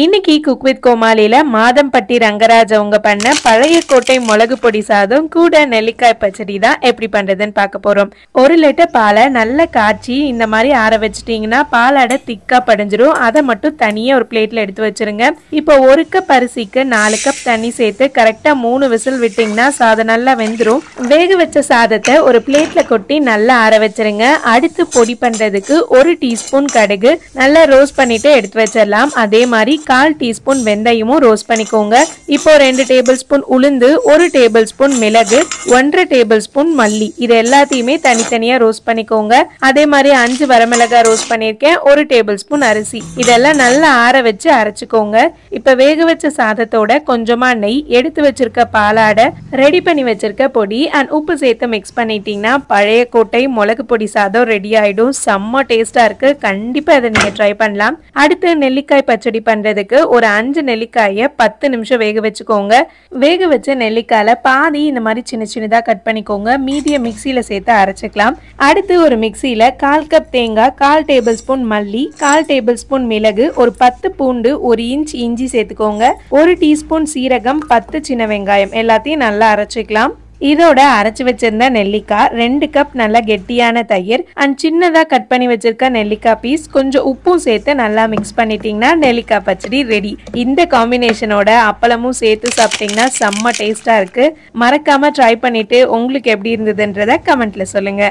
இன்னைக்கு cook with கோமாளில Madhampatti Rangaraj அவங்க பண்ண பழைய கோட்டை மிளகு பொடி சாதம் கூட நெல்லிக்காய் பச்சடி தான் எப்படி பண்றதுன்னு பார்க்க போறோம். 1 லிட்டர் பாலை நல்லா காய்ச்சி இந்த மாதிரி ஆற வச்சிட்டீங்கன்னா பாலாடை திக்கா படிஞ்சிரும். அதை மட்டும் தனியா ஒரு பிளேட்ல எடுத்து வச்சிருங்க. இப்போ 1 கப் அரிசிக்கு 4 கப் தண்ணி சேர்த்து கரெக்டா 3 விசில் விட்டீங்கன்னா சாதம் நல்லா வெந்துரும். வேக வச்ச சாதத்தை ஒரு பிளேட்ல கொட்டி நல்லா ஆற வச்சிருங்க. அடுத்து பொடி பண்றதுக்கு 1 டீஸ்பூன் கடுகு நல்லா ரோஸ்ட் பண்ணிட்டு எடுத்து வச்சிடலாம். அதே மாதிரி 1/4 டீஸ்பூன் வெந்தயமும் ரோஸ்ட் பண்ணிக்கோங்க. இப்போ 2 டேபிள் ஸ்பூன் உளுந்து, 1 டேபிள் ஸ்பூன் மிளகு, 1/2 டேபிள் ஸ்பூன் மல்லி, இது எல்லாத்தையுமே தனித்தனியா ரோஸ்ட் பண்ணிக்கோங்க. அதே மாதிரி 5 வரமிளகாய் ரோஸ்ட் பண்ணிருக்கேன். 1 டேபிள் ஸ்பூன் அரிசி, இதெல்லாம் நல்லா ஆற வச்சு அரைச்சுக்கோங்க. இப்ப வேக வச்ச சாதத்தோட கொஞ்சமா நெய், எடுத்து வச்சிருக்க பாலாடை, ரெடி பண்ணி வச்சிருக்க பொடி அண்ட் உப்பு சேர்த்து மிக்ஸ் பண்ணிட்டீங்கன்னா பழைய கோட்டை மிளகு பொடி சாதம் ரெடி ஆயிடும். செம்ம டேஸ்டா இருக்கு. கண்டிப்பா இதை நீங்க ட்ரை பண்ணலாம். அடுத்து நெல்லிக்காய் பச்சடி பண்றதுக்கு ஒரு 5 நெல்லிக்காயை 10 நிமிஷம் வேக வச்சுக்கோங்க. வேக வச்ச நெல்லிக்காயில பாதி இந்த மாதிரி சின்ன சின்னதா கட் பண்ணிக்கோங்க. மீதிய மிக்சியில சேர்த்து அரைச்சுக்கலாம். அடுத்து ஒரு மிக்சியில 1/4 கப் தேங்காய், 1/4 டேபிள் ஸ்பூன் மல்லி, 1/4 டேபிள் ஸ்பூன் மிளகு, ஒரு 10 பூண்டு, 1 இன்ச் இஞ்சி சேர்த்துக்கோங்க. 1 டீஸ்பூன் சீரகம், 10 சின்ன வெங்காயம் எல்லாத்தையும் நல்லா அரைச்சிக்கலாம். இதோட அரைச்சு வச்சிருந்த நெல்லிக்காய், 2 கப் நல்லா கெட்டியான தயிர் அண்ட் சின்னதா கட் பண்ணி வச்சிருக்க நெல்லிக்காய் பீஸ், கொஞ்சம் உப்பும் சேர்த்து நல்லா மிக்ஸ் பண்ணிட்டீங்கன்னா நெல்லிக்காய் பச்சடி ரெடி. இந்த காம்பினேஷனோட அப்பளமும் சேர்த்து சாப்பிட்டீங்கன்னா செம்ம டேஸ்டா இருக்கு. மறக்காம ட்ரை பண்ணிட்டு உங்களுக்கு எப்படி இருந்ததுன்றத கமெண்ட்ல சொல்லுங்க.